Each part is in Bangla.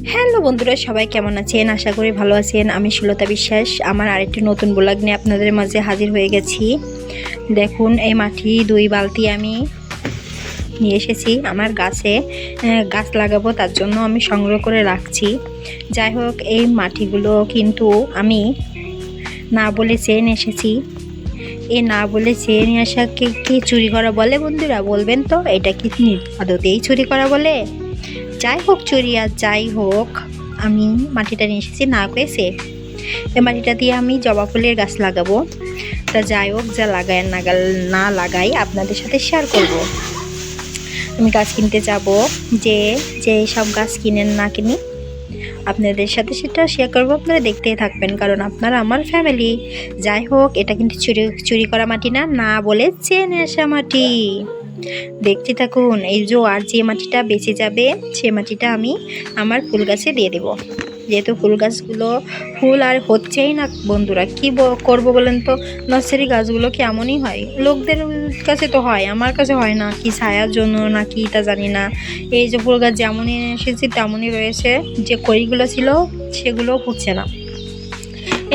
হ্যালো বন্ধুরা, সবাই কেমন আছেন? আশা করি ভালো আছেন। আমি সুলতা বিশ্বাস আমার আরেকটি নতুন ব্লগ নিয়ে আপনাদের মাঝে হাজির হয়ে গেছি। দেখুন, এই মাটি 2 বালতি আমি নিয়ে এসেছি আমার গাছে। গাছ লাগাবো, তার জন্য আমি সংগ্রহ করে রাখছি। যাই হোক, এই মাটিগুলো কিন্তু আমি না বলে চেয়ে নিয়ে এসেছি। এই না বলে চেয়ে নিয়ে আসাকে কি চুরি করা বলে বন্ধুরা? বলবেন তো, এটা কি আদতেই চুরি করা বলে? যাই হোক, চুরি আর যাই হোক, আমি মাটিটা নিয়ে এসেছি না কয়েছে। এই মাটিটা দিয়ে আমি জবা ফুলের গাছ লাগাবো। তা যাই হোক, যা লাগাই না লাগাই আপনাদের সাথে শেয়ার করব। আমি গাছ কিনতে যাব, যে যে সব গাছ কিনেন না কিনি আপনাদের সাথে সেটা শেয়ার করবো। আপনারা দেখতেই থাকবেন, কারণ আপনারা আমার ফ্যামিলি। যাই হোক, এটা কিন্তু চুরি করা মাটি না, না বলে চেনে আসা মাটি। দেখতে থাকুন। এই আর যে মাটিটা বেঁচে যাবে, সে মাটিটা আমি আমার ফুল গাছে দিয়ে দেব। যেহেতু ফুল গাছগুলো ফুল আর হচ্ছেই না বন্ধুরা, কি করব বলেন তো? নার্সারি গাছগুলো কি এমনই হয়? লোকদের কাছে তো হয়, আমার কাছে হয় না। কি ছায়ার জন্য না কি তা জানি না। এই যে ফুল গাছ যেমনই এসেছে তেমনই রয়েছে, যে কড়িগুলো ছিল সেগুলোও ফুটছে না।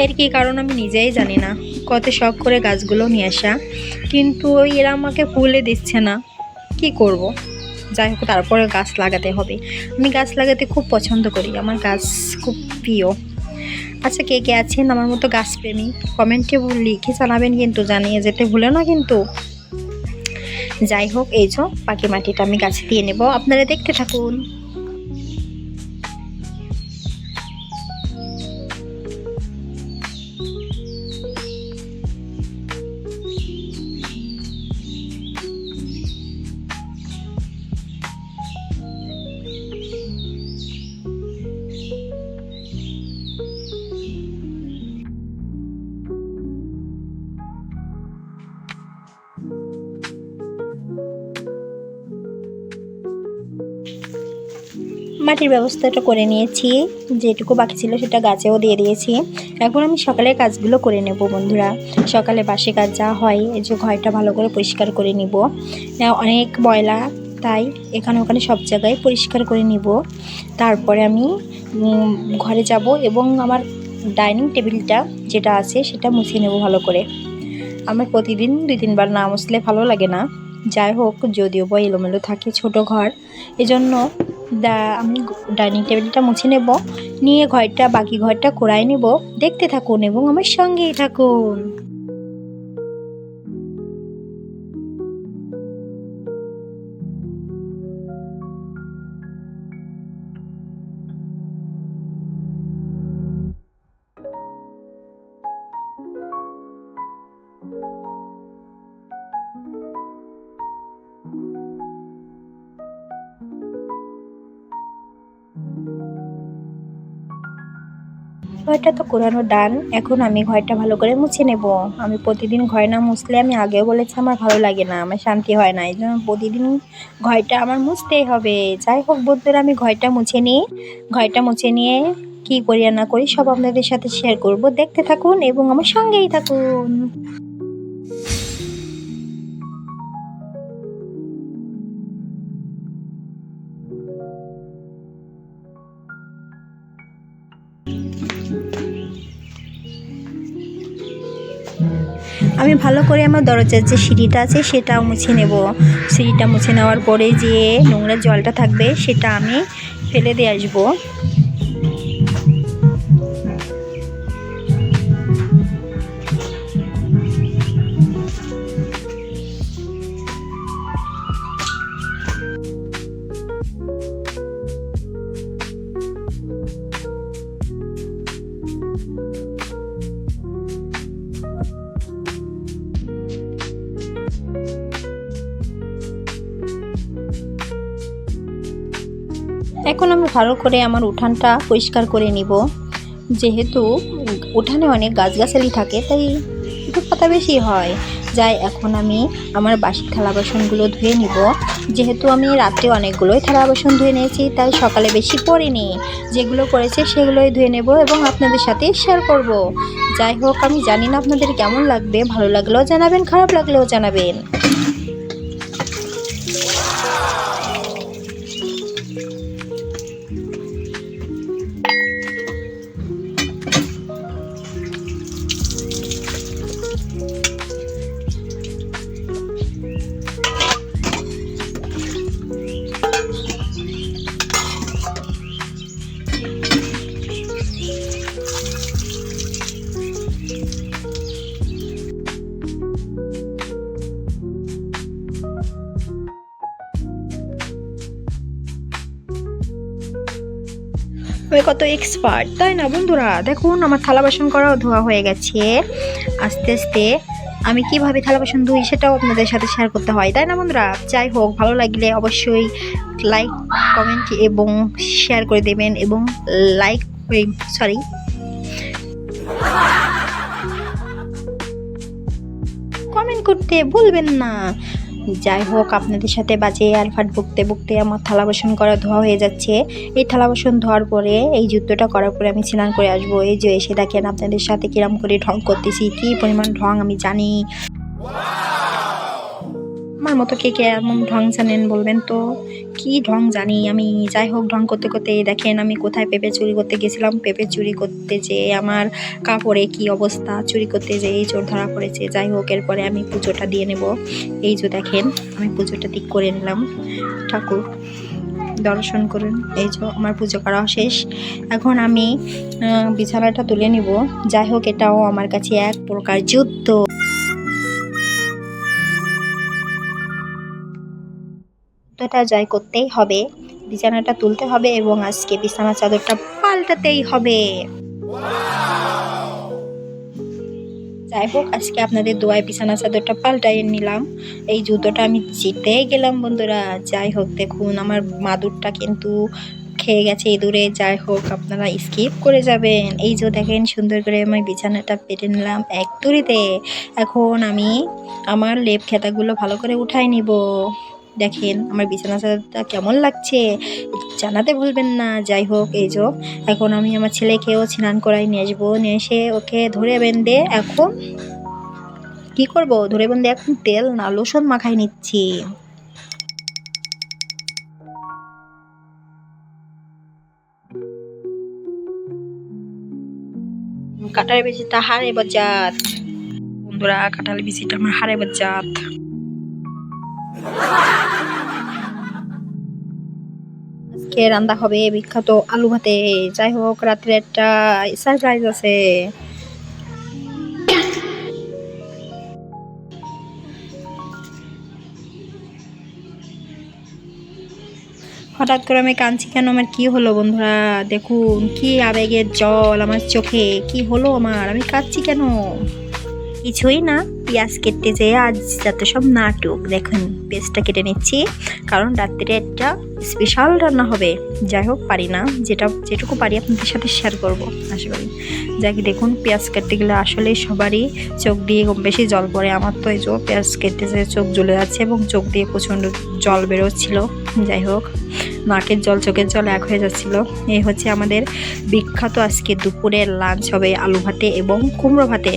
এর কি কারণ আমি নিজেই জানি না। কত শখ করে গাছগুলো নিয়ে আসা, কিন্তু এরা আমাকে ফুলে দিচ্ছে না। কি করব? যাই হোক, তারপরে গাছ লাগাতে হবে। আমি গাছ লাগাতে খুব পছন্দ করি, আমার গাছ খুব প্রিয়। আচ্ছা, কে কে আছেন আমার মতো গাছপ্রেমী? কমেন্টে লিখে জানাবেন, কিন্তু জানিয়ে যেতে ভুলে না কিন্তু। যাই হোক, এই যে পাখি মাটিটা আমি গাছে দিয়ে নেব, আপনারা দেখতে থাকুন। মাটির ব্যবস্থাটা করে নিয়েছি, যেটুকু বাকি ছিল সেটা গাছেও দিয়ে দিয়েছি। এখন আমি সকালের কাজগুলো করে নেব বন্ধুরা। সকালে বাসি কাজ যা হয়, এই যে ঘরটা ভালো করে পরিষ্কার করে নিব। অনেক ময়লা, তাই এখানে ওখানে সব জায়গায় পরিষ্কার করে নিব। তারপরে আমি ঘরে যাব এবং আমার ডাইনিং টেবিলটা যেটা আছে সেটা মুছে নেব ভালো করে। আমার প্রতিদিন 2-3 বার না মুছলে ভালো লাগে না। যাই হোক, যদিও বা এলোমেলো থাকে ছোট ঘর, এজন্য আমি ডাইনিং টেবিলটা মুছে নেব, নিয়ে বাকি ঘরটা করাই নেব। দেখতে থাকুন এবং আমার সঙ্গেই থাকুন। ঘরটা তো কোরানো ডান, এখন আমি ঘরটা ভালো করে মুছে নেব। আমি প্রতিদিন ঘর না মুছলে, আমি আগেও বলেছি, আমার ভালো লাগে না, আমার শান্তি হয় না। এই জন্য প্রতিদিন ঘরটা আমার মুছতেই হবে। যাই হোক বন্ধুরা, আমি ঘরটা মুছে নিয়ে কি করি আর না করি সব আপনাদের সাথে শেয়ার করব। দেখতে থাকুন এবং আমার সঙ্গেই থাকুন। আমি ভালো করে আমার দরজার যে সিঁড়িটা আছে সেটাও মুছে নেব। সিঁড়িটা মুছে নেওয়ার পরে যে নোংরা জলটা থাকবে সেটা আমি ফেলে দিয়ে আসবো। এখন আমি ভালো করে আমার উঠানটা পরিষ্কার করে নিব। যেহেতু উঠানে অনেক গাছগাছালি থাকে, তাই একটু পাতা বেশি হয়। যাই, এখন আমি আমার বাসি থালা বাসনগুলো ধুয়ে নিব। যেহেতু আমি রাতে অনেকগুলোই থালা বাসন ধুয়ে নিয়েছি, তাই সকালে বেশি পড়িনি। যেগুলো পড়েছে সেগুলোই ধুয়ে নেব এবং আপনাদের সাথে শেয়ার করব। যাই হোক, আমি জানি না আপনাদের কেমন লাগবে, ভালো লাগলেও জানাবেন, খারাপ লাগলেও জানাবেন। আমি কত এক্সপার্ট, তাই না বন্ধুরা? দেখুন আমার থালা বাসন করাও ধোয়া হয়ে গেছে। আস্তে আস্তে আমি কিভাবে থালা বাসন ধুই সেটাও আপনাদের সাথে শেয়ার করতে হয়, তাই না বন্ধুরা? যাই হোক, ভালো লাগলে অবশ্যই লাইক, কমেন্ট এবং শেয়ার করে দেবেন, এবং লাইক সরি কমেন্ট করতে ভুলবেন না। যাই হোক, আপনাদের সাথে বাজে আলফাট বকতে বকতে আমার থালা বাসন করা ধোয়া হয়ে যাচ্ছে। এই থালা বাসন ধোয়ার পরে, এই যুদ্ধটা করার পরে আমি স্নান করে আসবো। এই যে এসে দেখেন আপনাদের সাথে কিরম করে ঢং করতেছি, কি পরিমাণ ঢং আমি জানি। আমার মতো কে কে এমন ঢং জানেন বলবেন তো, কি ঢং জানি আমি। যাই হোক, ঢং করতে করতে দেখেন আমি কোথায় পেঁপে চুরি করতে গেছিলাম। পেঁপে চুরি করতে যেয়ে আমার কাপড়ে কি অবস্থা, চুরি করতে যেয়ে চোর ধরা পড়েছে। যাই হোক, এরপরে আমি পুজোটা দিয়ে নেব। এই যে দেখেন আমি পুজোটা দিক করে নিলাম। ঠাকুর দর্শন করুন। এই যে আমার পুজো করা শেষ। এখন আমি বিছানাটা তুলে নিব। যাই হোক, এটাও আমার কাছে এক প্রকার যুদ্ধ। যুদ্ধটা জয় করতেই হবে, বিছানাটা তুলতে হবে এবং আজকে বিছানা চাদরটা পাল্টাতেই হবে। যাই হোক, আজকে আপনাদের দোয়ায় বিছানা চাদরটা পাল্টাই নিলাম। এই যুদ্ধটা আমি জিতে গেলাম বন্ধুরা। যাই হোক, দেখুন আমার মাদুরটা কিন্তু খেয়ে গেছে ইঁদুরে। যাই হোক, আপনারা স্কিপ করে যাবেন। এই যে দেখেন সুন্দর করে আমি বিছানাটা পেতে নিলাম এক তুড়িতে। এখন আমি আমার লেপ খেতাগুলো ভালো করে উঠাই নিব। দেখেন আমার বিছানা চাদরটা কেমন লাগছে জানাতে ভুলবেন না। যাই হোক, এই যে এখন আমি আমার ছেলেকেও স্নান করাই নিয়ে আসবো। নিয়ে এসে ওকে ধরে বেঁধে এখন কি করব, ধরে বেঁধে এখন তেল না লোশন মাখাই নিচ্ছি। কাঁঠালের বিচিটা হারে বজাত বন্ধুরা, কাঁঠালের বিচিটা আমার হারে বজাত। আজকে রান্না হবে বিখ্যাত আলু ভাতে। যাই হোক, রাত্রে একটা সারপ্রাইজ আছে। হঠাৎ করে আমি কাঁদছি কেন, আমার কি হলো বন্ধুরা? দেখুন কি আবেগের জল আমার চোখে, কি হলো আমার, আমি কাঁদছি কেন? কিছুই না, পেঁয়াজ কেটে যেয়ে আজ যত সব নাটক। দেখুন পেঁয়াজটা কেটে নিচ্ছি, কারণ রাত্রে একটা স্পেশাল রান্না হবে। যাই হোক, পারি না, যেটুকু পারি আপনাদের সাথে শেয়ার করব আশা করি। যাই দেখুন, পেঁয়াজ কাটতে গেলে আসলে সবারই চোখ দিয়ে কম বেশি জল পড়ে। আমার তো এই যে পেঁয়াজ কেটে যে চোখ জ্বলে যাচ্ছে এবং চোখ দিয়ে প্রচণ্ড জল বেরোচ্ছিল। যাই হোক, নাকের জল চোখের জল এক হয়ে যাচ্ছিল। এই হচ্ছে আমাদের বিখ্যাত আজকে দুপুরের লাঞ্চ হবে আলু ভাতে এবং কুমড়ো ভাতে।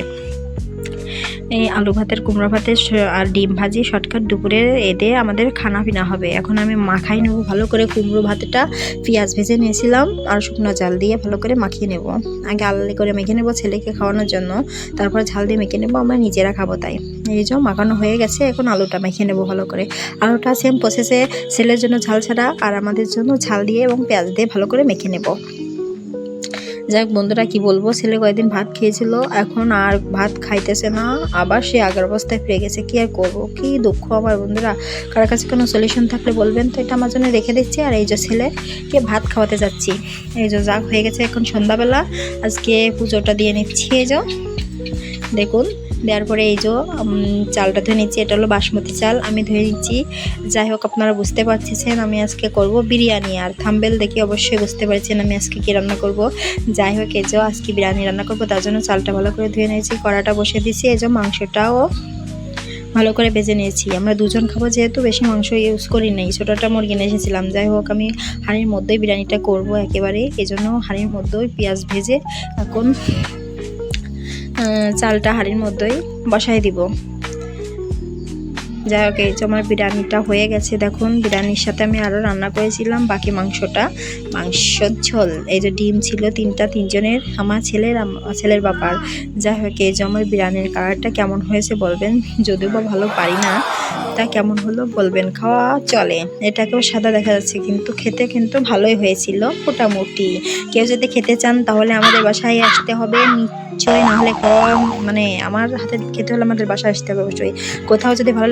এই আলু ভাতের, কুমড়ো ভাতের আর ডিম ভাজি শর্টকাট দুপুরে এতে আমাদের খানা পিনা হবে। এখন আমি মাখাই নেব ভালো করে। কুমড়ো ভাতটা পেঁয়াজ ভেজে নিয়েছিলাম আর শুকনো ঝাল দিয়ে ভালো করে মাখিয়ে নেব। আগে আলাদা করে মেখে নেব ছেলেকে খাওয়ানোর জন্য, তারপর ঝাল দিয়ে মেখে নেব, আমরা নিজেরা খাবো তাই। এই যে মাখানো হয়ে গেছে, এখন আলুটা মেখে নেব ভালো করে। আলুটা সেম প্রসেসে ছেলের জন্য ঝাল ছাড়া আর আমাদের জন্য ঝাল দিয়ে এবং পেঁয়াজ দিয়ে ভালো করে মেখে নেব। যাক বন্ধুরা, কি বলবো, ছেলে কয়েকদিন ভাত খেয়েছিল, এখন আর ভাত খাইতেছে না, আবার সে আগের অবস্থায় ফিরে গেছে। কি আর করবো, কি দুঃখ আমার বন্ধুরা। কার কাছে কোনো সলিউশন থাকলে বলবেন তো, এটা আমার জন্য রেখে দিচ্ছি। আর এই যে ছেলেকে ভাত খাওয়াতে যাচ্ছি। এই যে যাক হয়ে গেছে, এখন সন্ধ্যাবেলা আজকে পুজোটা দিয়ে নিচ্ছি। এই যে দেখুন, দেওয়ার পরে এই যে চালটা ধুয়ে নিচ্ছি। এটা হলো বাসমতি চাল, আমি ধুয়ে নিচ্ছি। যাই হোক, আপনারা বুঝতে পারছেন আমি আজকে করব বিরিয়ানি, আর থাম্বেল দেখে অবশ্যই বুঝতে পারছেন আমি আজকে কী রান্না করব। যাই হোক, এই যে আজকে বিরিয়ানি রান্না করব, তার জন্য চালটা ভালো করে ধুয়ে নিয়েছি, কড়াটা বসিয়ে দিয়েছি। এই যে মাংসটাও ভালো করে ভেজে নিয়েছি। আমরা দুজন খাবো যেহেতু বেশি মাংস ইউজ করি নাই, ছোটোটা মুরগি নিয়ে এসেছিলাম। যাই হোক, আমি হাঁড়ির মধ্যেই বিরিয়ানিটা করব একেবারে, এই জন্য হাঁড়ির মধ্যেই পেঁয়াজ ভেজে এখন চালটা হাঁড়ির মধ্যেই বসাই দিব। যাই হোক, এই যে আমার বিরিয়ানিটা হয়ে গেছে। দেখুন, বিরিয়ানির সাথে আমি আরও রান্না করেছিলাম বাকি মাংসর ঝোল। এই যে ডিম ছিল তিনজনের, আমার ছেলের বাবার। যাই হোক, এই যে আমার বিরিয়ানির কালারটা কেমন হয়েছে বলবেন, যদিও বা ভালো পারি না, তা কেমন হলো বলবেন। খাওয়া চলে, এটাকেও সাদা দেখা যাচ্ছে, কিন্তু খেতে কিন্তু ভালোই হয়েছিল মোটামুটি। কেউ যদি খেতে চান তাহলে আমাদের বাসায় আসতে হবে নিশ্চয়ই, নাহলে খাওয়া মানে আমার হাতে খেতে হলে আমাদের বাসায় আসতে হবে অবশ্যই। কোথাও যদি ভালো